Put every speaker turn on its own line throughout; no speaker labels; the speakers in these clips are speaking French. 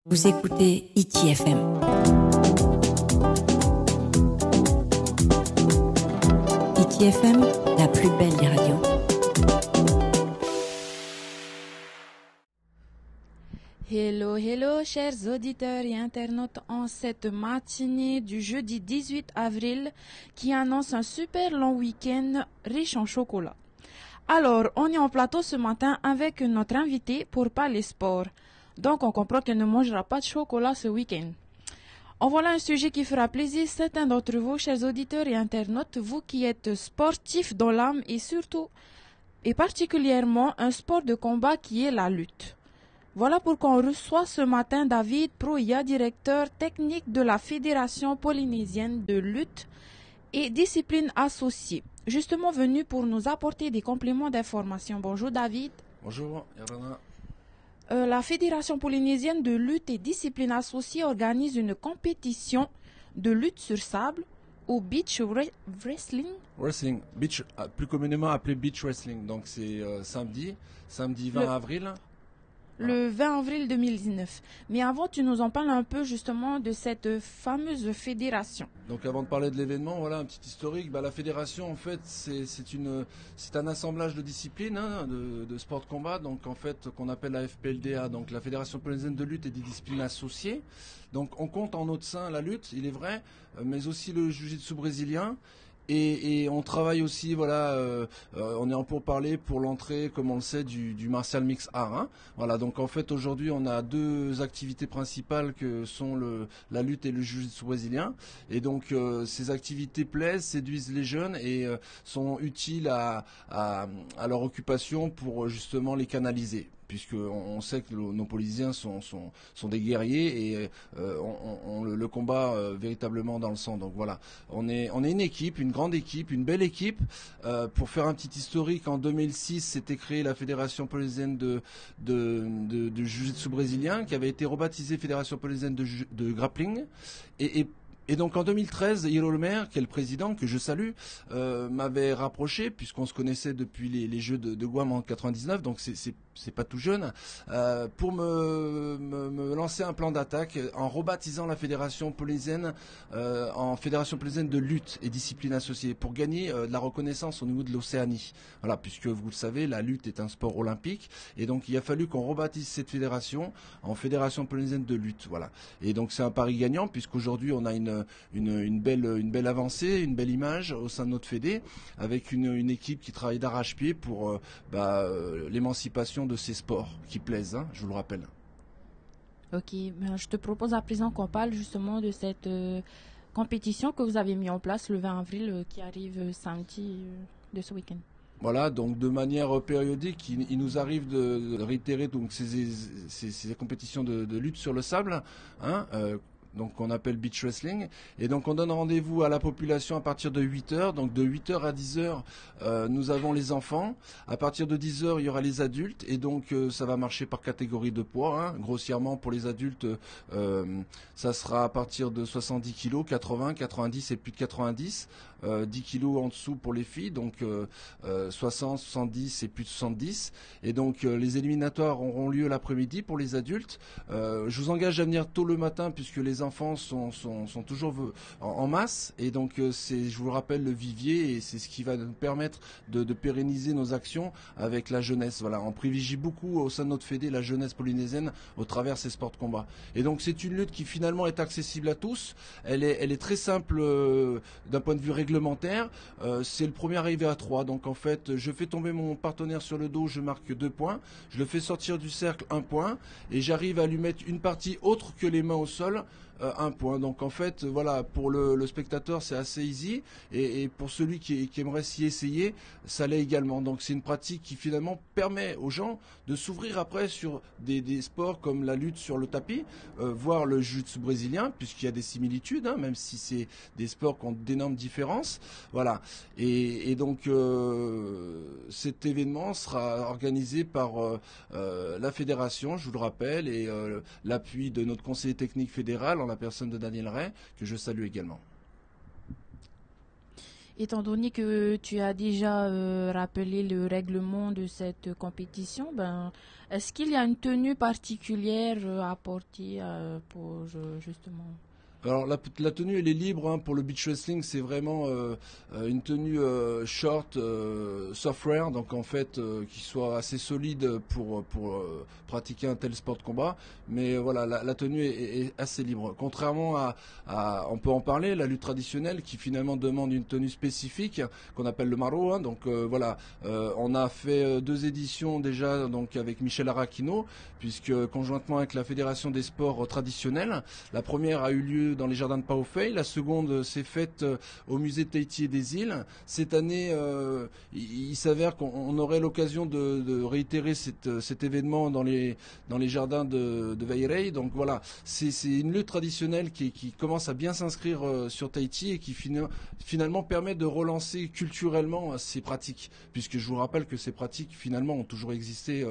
Vous écoutez ITFM. ITFM, la plus belle des radios.
Hello, hello, chers auditeurs et internautes en cette matinée du jeudi 18 avril qui annonce un super long week-end riche en chocolat. Alors, on est en plateau ce matin avec notre invité pour parler sport. Donc, on comprend qu'elle ne mangera pas de chocolat ce week-end. En voilà un sujet qui fera plaisir certains d'entre vous, chers auditeurs et internautes, vous qui êtes sportifs dans l'âme et surtout, et particulièrement, un sport de combat qui est la lutte. Voilà pourquoi on reçoit ce matin David Proya, directeur technique de la Fédération polynésienne de lutte et discipline associée, justement venu pour nous apporter des compléments d'information. Bonjour David.
Bonjour Yarana.
La Fédération polynésienne de lutte et discipline associée organise une compétition de lutte sur sable ou beach wrestling.
Wrestling, beach, plus communément appelé beach wrestling. Donc c'est samedi 20 avril.
Le 20 avril 2019. Mais avant, tu nous en parles un peu justement de cette fameuse fédération.
Donc avant de parler de l'événement, voilà un petit historique. La fédération, en fait, c'est un assemblage de disciplines, de sport de combat, donc en fait qu'on appelle la FPLDA, donc la Fédération polynésienne de lutte et des disciplines associées. Donc on compte en notre sein la lutte, il est vrai, mais aussi le jiu-jitsu brésilien. Et on travaille aussi, on est en pourparlers pour l'entrée, comme on le sait, du martial mix art. Hein. Voilà, donc en fait aujourd'hui on a deux activités principales que sont la lutte et le jiu-jitsu brésilien. Et donc ces activités plaisent, séduisent les jeunes et sont utiles à leur occupation pour justement les canaliser. Puisqu'on sait que nos Polynésiens sont des guerriers et on le combat véritablement dans le sang. Donc voilà, on est une équipe, une grande équipe, une belle équipe. Pour faire un petit historique, en 2006, s'était créée la Fédération polynésienne de Jiu-Jitsu brésilien, qui avait été rebaptisée Fédération polynésienne de grappling. Et donc en 2013, Hiro Lemaire, qui est le président, que je salue, m'avait rapproché, puisqu'on se connaissait depuis les Jeux de Guam en 99, donc c'est pas tout jeune, pour me lancer un plan d'attaque en rebaptisant la fédération polynésienne en Fédération polynésienne de lutte et discipline associée, pour gagner de la reconnaissance au niveau de l'Océanie. Voilà, puisque vous le savez, la lutte est un sport olympique, et donc il a fallu qu'on rebaptise cette fédération en Fédération polynésienne de lutte. Voilà. Et donc c'est un pari gagnant, puisqu'aujourd'hui on a une belle avancée, une belle image au sein de notre fédé, avec une équipe qui travaille d'arrache-pied pour l'émancipation de ces sports qui plaisent, hein, je vous le rappelle.
Ok, je te propose à présent qu'on parle justement de cette compétition que vous avez mis en place le 20 avril qui arrive samedi de ce week-end.
Voilà, donc de manière périodique, il nous arrive de réitérer donc ces compétitions de lutte sur le sable, hein, donc qu'on appelle beach wrestling, et donc on donne rendez-vous à la population à partir de 8h, donc de 8h à 10h nous avons les enfants, à partir de 10h il y aura les adultes, et donc ça va marcher par catégorie de poids, hein. Grossièrement pour les adultes ça sera à partir de 70 kg, 80, 90 et plus de 90, 10 kg en dessous pour les filles, donc 60, 70 et plus de 70, et donc les éliminatoires auront lieu l'après-midi pour les adultes. Je vous engage à venir tôt le matin puisque les enfants sont toujours en masse, et donc c'est, je vous le rappelle, le vivier, et c'est ce qui va nous permettre de pérenniser nos actions avec la jeunesse. Voilà, on privilégie beaucoup au sein de notre fédé la jeunesse polynésienne au travers ces sports de combat. Et donc c'est une lutte qui finalement est accessible à tous. Elle est très simple d'un point de vue réglementaire. C'est le premier arrivé à 3. Donc en fait, je fais tomber mon partenaire sur le dos, je marque 2 points. Je le fais sortir du cercle, 1 point, et j'arrive à lui mettre une partie autre que les mains au sol, 1 point. Donc en fait, voilà, pour le spectateur, c'est assez easy, et pour celui qui aimerait s'y essayer, ça l'est également. Donc c'est une pratique qui finalement permet aux gens de s'ouvrir après sur des sports comme la lutte sur le tapis, voire le jiu-jitsu brésilien, puisqu'il y a des similitudes, hein, même si c'est des sports qui ont d'énormes différences. Voilà. Et donc cet événement sera organisé par la fédération, je vous le rappelle, et l'appui de notre conseiller technique fédéral en la personne de Daniel Ray, que je salue également.
Étant donné que tu as déjà rappelé le règlement de cette compétition, est-ce qu'il y a une tenue particulière à porter pour justement...
Alors la tenue elle est libre, hein. Pour le beach wrestling c'est vraiment une tenue short, software, donc en fait qui soit assez solide pour pratiquer un tel sport de combat. Mais voilà, la tenue est assez libre. Contrairement on peut en parler, la lutte traditionnelle qui finalement demande une tenue spécifique qu'on appelle le maro. Hein. Donc voilà, on a fait 2 éditions déjà donc avec Michel Arrakino, puisque conjointement avec la Fédération des sports traditionnels, la première a eu lieu dans les jardins de Paofei, la seconde s'est faite au musée de Tahiti et des îles. Cette année, il s'avère qu'on aurait l'occasion de réitérer cet événement dans les jardins de Vairai. Donc voilà, c'est une lutte traditionnelle qui commence à bien s'inscrire sur Tahiti et qui finalement permet de relancer culturellement ces pratiques, puisque je vous rappelle que ces pratiques finalement ont toujours existé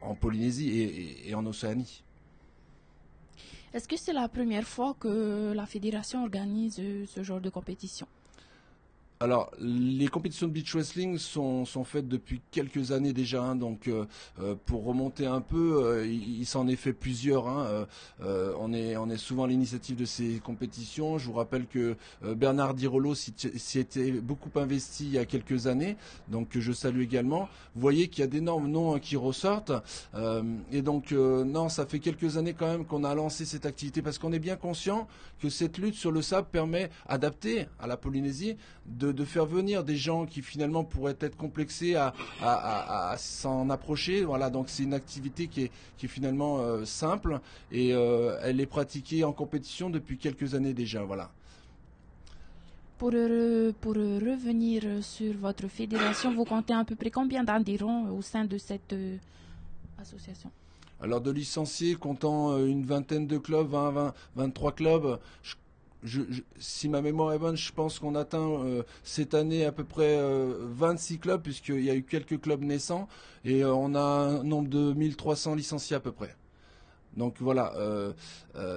en Polynésie et en Océanie.
Est-ce que c'est la première fois que la fédération organise ce genre de compétition?
Alors, les compétitions de beach wrestling sont faites depuis quelques années déjà, hein, donc pour remonter un peu, il s'en est fait plusieurs. Hein, on est souvent à l'initiative de ces compétitions. Je vous rappelle que Bernard Dirolo s'y était beaucoup investi il y a quelques années, donc que je salue également. Vous voyez qu'il y a d'énormes noms qui ressortent, et donc non, ça fait quelques années quand même qu'on a lancé cette activité parce qu'on est bien conscient que cette lutte sur le sable permet, adaptée à la Polynésie, de faire venir des gens qui finalement pourraient être complexés à s'en approcher. Voilà, donc c'est une activité qui est finalement simple et elle est pratiquée en compétition depuis quelques années déjà. Voilà.
Pour revenir sur votre fédération, vous comptez à peu près combien d'adhérents au sein de cette association?
Alors de licenciés comptant une vingtaine de clubs, 23 clubs, si ma mémoire est bonne, je pense qu'on atteint cette année à peu près 26 clubs, puisqu'il y a eu quelques clubs naissants, et on a un nombre de 1300 licenciés à peu près. Donc voilà,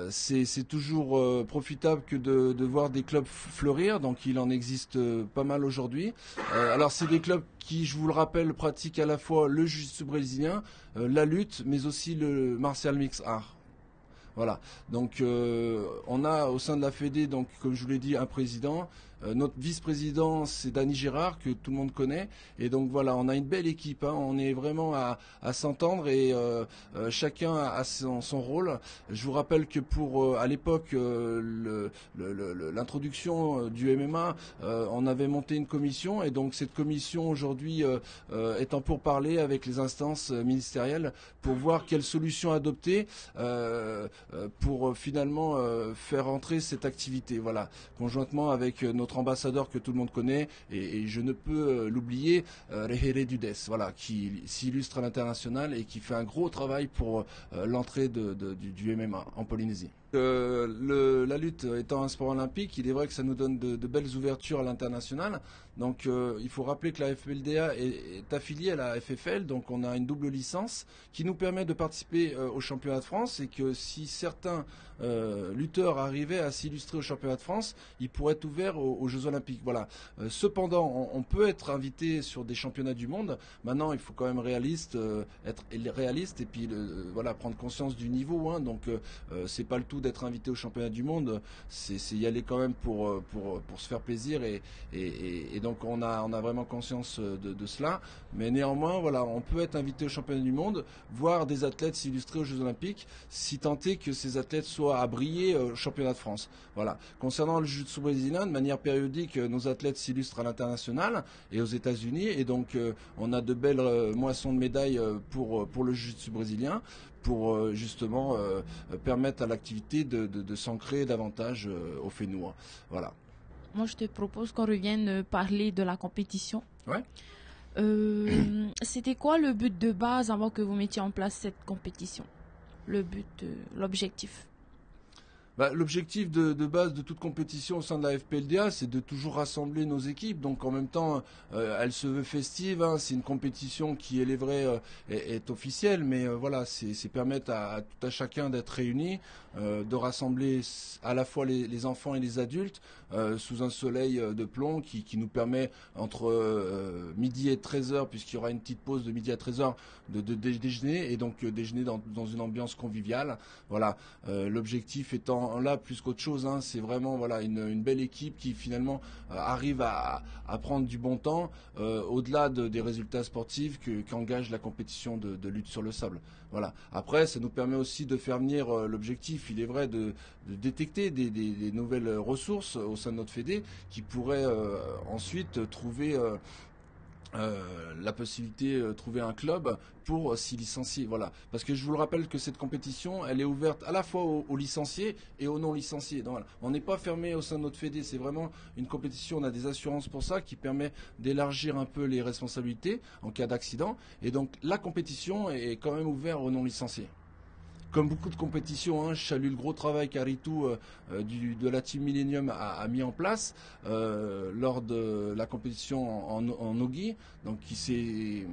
c'est toujours profitable que de voir des clubs fleurir, donc il en existe pas mal aujourd'hui. Alors c'est des clubs qui, je vous le rappelle, pratiquent à la fois le jiu-jitsu brésilien, la lutte, mais aussi le martial mix art. Voilà, donc on a au sein de la Fédé, donc comme je vous l'ai dit, un président. Notre vice-président, c'est Danny Gérard, que tout le monde connaît. Et donc voilà, on a une belle équipe. Hein. On est vraiment à s'entendre et chacun a son rôle. Je vous rappelle que pour, à l'époque, l'introduction du MMA, on avait monté une commission. Et donc cette commission, aujourd'hui, est en pourparlers avec les instances ministérielles pour voir quelle solution adopter pour finalement faire entrer cette activité. Voilà, conjointement avec notre ambassadeur que tout le monde connaît, et je ne peux l'oublier, Rehere Dudes, voilà, qui s'illustre à l'international et qui fait un gros travail pour l'entrée du MMA en Polynésie. La lutte étant un sport olympique, il est vrai que ça nous donne de belles ouvertures à l'international. Donc il faut rappeler que la FPLDA est affiliée à la FFL, donc on a une double licence qui nous permet de participer au championnat de France, et que si certains lutteurs arrivaient à s'illustrer au championnat de France, ils pourraient être ouverts aux Jeux Olympiques. Voilà. Cependant, on peut être invité sur des championnats du monde. Maintenant, il faut quand même être réaliste et puis voilà, prendre conscience du niveau. Hein. Donc c'est pas le tout d'être invité au championnat du monde, c'est y aller quand même pour se faire plaisir, et donc on a vraiment conscience de cela. Mais néanmoins, voilà, on peut être invité au championnat du monde, voir des athlètes s'illustrer aux Jeux Olympiques, si tant est que ces athlètes soient à briller au championnat de France. Voilà. Concernant le jiu-jitsu brésilien, de manière périodique, nos athlètes s'illustrent à l'international et aux États-Unis, et donc on a de belles moissons de médailles pour le jiu-jitsu brésilien, pour justement permettre à l'activité de s'ancrer davantage au Fénois. Voilà.
Moi, je te propose qu'on revienne parler de la compétition.
Ouais.
C'était quoi le but de base avant que vous mettiez en place cette compétition? Le but, l'objectif?
L'objectif de base de toute compétition au sein de la FPLDA, c'est de toujours rassembler nos équipes. Donc en même temps, elle se veut festive. Hein. C'est une compétition qui, elle est vrai, est officielle, mais voilà, c'est permettre à tout à chacun d'être réunis, de rassembler à la fois les enfants et les adultes sous un soleil de plomb qui nous permet entre midi et 13h, puisqu'il y aura une petite pause de midi à 13h, de déjeuner, et donc déjeuner dans une ambiance conviviale. Voilà, l'objectif étant là plus qu'autre chose, hein, c'est vraiment voilà une belle équipe qui finalement arrive à prendre du bon temps au-delà des résultats sportifs qu'engage la compétition de lutte sur le sable. Voilà. Après, ça nous permet aussi de faire venir l'objectif, il est vrai, de détecter des nouvelles ressources au sein de notre fédé qui pourraient ensuite trouver la possibilité de trouver un club pour s'y licencier. Voilà. Parce que je vous le rappelle que cette compétition, elle est ouverte à la fois aux licenciés et aux non licenciés. Donc, voilà. On n'est pas fermé au sein de notre fédé, c'est vraiment une compétition, on a des assurances pour ça qui permet d'élargir un peu les responsabilités en cas d'accident. Et donc la compétition est quand même ouverte aux non licenciés. Comme beaucoup de compétitions, hein, je salue le gros travail qu'Aritou de la Team Millennium a mis en place lors de la compétition en Nogi, donc qui s'est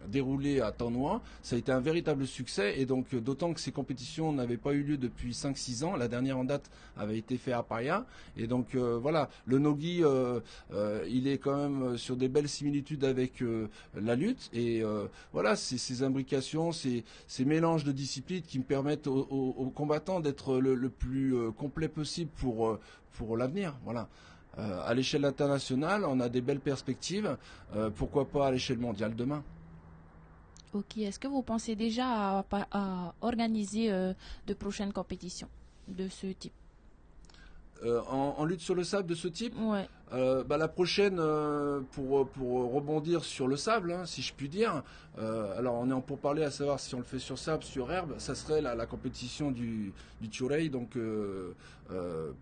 déroulée à Tanoa. Ça a été un véritable succès, et donc d'autant que ces compétitions n'avaient pas eu lieu depuis 5-6 ans. La dernière en date avait été faite à Paria, et donc voilà, le Nogi il est quand même sur des belles similitudes avec la lutte, et voilà, c'est ces imbrications, ces mélanges de disciplines qui me permettent aux combattants d'être le plus complet possible pour l'avenir. Voilà. À l'échelle internationale, on a des belles perspectives. Pourquoi pas à l'échelle mondiale demain?
Ok, est-ce que vous pensez déjà à organiser de prochaines compétitions de ce type?
En lutte sur le sable de ce type?
Ouais.
La prochaine, pour rebondir sur le sable, hein, si je puis dire, alors on est en pourparlers à savoir si on le fait sur sable, sur herbe, ça serait la compétition du Churei, donc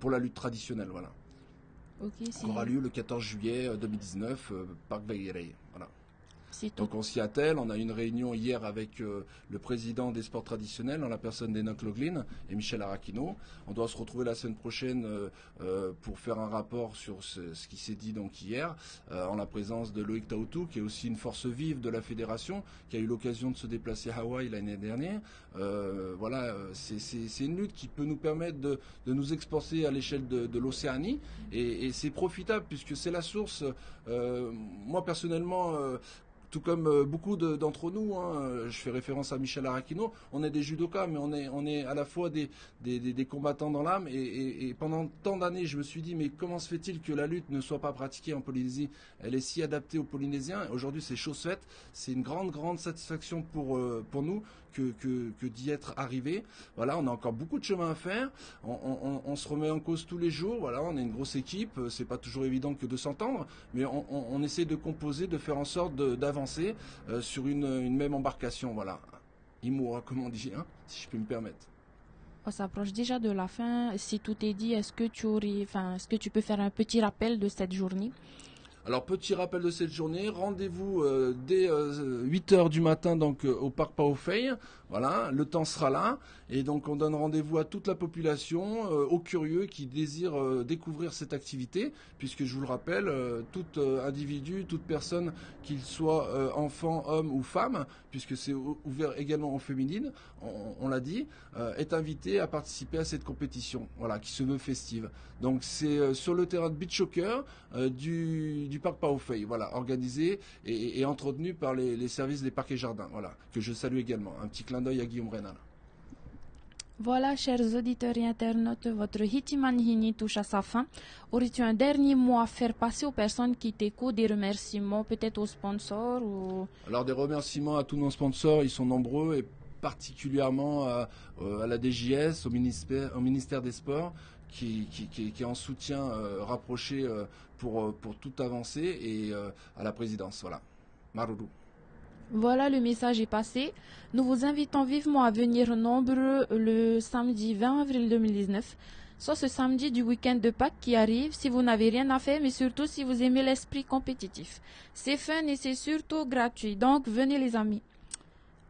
pour la lutte traditionnelle, voilà.
Ok,
Qui aura lieu le 14 juillet 2019, Parc Veguerey, voilà. Donc on s'y attelle, on a eu une réunion hier avec le président des sports traditionnels en la personne d'Enoch Loglin et Michel Arakino. On doit se retrouver la semaine prochaine pour faire un rapport sur ce qui s'est dit donc hier, en la présence de Loïc Taoutou, qui est aussi une force vive de la fédération, qui a eu l'occasion de se déplacer à Hawaï l'année dernière. Voilà, c'est une lutte qui peut nous permettre de nous exporter à l'échelle de l'Océanie, et c'est profitable puisque c'est la source. Moi personnellement, tout comme beaucoup d'entre nous, hein, je fais référence à Michel Arakino, on est des judokas, mais on est à la fois des combattants dans l'âme, et pendant tant d'années, je me suis dit, mais comment se fait-il que la lutte ne soit pas pratiquée en Polynésie? Elle est si adaptée aux Polynésiens. Aujourd'hui, c'est chose faite. C'est une grande satisfaction pour nous que d'y être arrivé. Voilà, on a encore beaucoup de chemin à faire. On se remet en cause tous les jours. Voilà, on est une grosse équipe. C'est pas toujours évident que de s'entendre, mais on essaie de composer, de faire en sorte d'avancer sur une même embarcation. Voilà, Imura, comme on dit, hein, si je peux me permettre.
On s'approche déjà de la fin. Si tout est dit, est-ce que tu peux faire un petit rappel de cette journée?
Alors, petit rappel de cette journée, rendez-vous dès 8h du matin donc au parc Paofei. Voilà, le temps sera là, et donc on donne rendez-vous à toute la population, aux curieux qui désirent découvrir cette activité, puisque je vous le rappelle, tout individu, toute personne, qu'il soit enfant, homme ou femme, puisque c'est ouvert également aux féminines, on l'a dit, est invité à participer à cette compétition, voilà, qui se veut festive. Donc c'est sur le terrain de beach soccer du parc Paofei, voilà, organisé et entretenu par les services des parcs et jardins, voilà, que je salue également. Un petit clin d'œil à Guillaume Reynal.
Voilà, chers auditeurs et internautes, votre Hitimanhini touche à sa fin. Aurais-tu un dernier mot à faire passer aux personnes qui t'écoutent, des remerciements peut-être aux sponsors ou... Alors,
des remerciements à tous nos sponsors, ils sont nombreux, et particulièrement à la DJS, au ministère des Sports, qui est en soutien rapproché pour tout avancer, et à la présidence. Voilà. Maruru.
Voilà, le message est passé. Nous vous invitons vivement à venir nombreux le samedi 20 avril 2019, soit ce samedi du week-end de Pâques qui arrive, si vous n'avez rien à faire, mais surtout si vous aimez l'esprit compétitif. C'est fun et c'est surtout gratuit, donc venez les amis.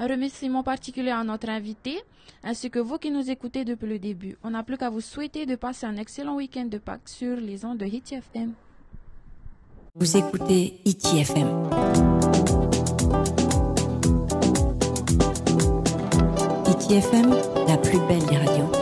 Un remerciement particulier à notre invité, ainsi que vous qui nous écoutez depuis le début. On n'a plus qu'à vous souhaiter de passer un excellent week-end de Pâques sur les ondes de Hit FM.
Vous écoutez Hit FM. Hit FM, la plus belle des radios.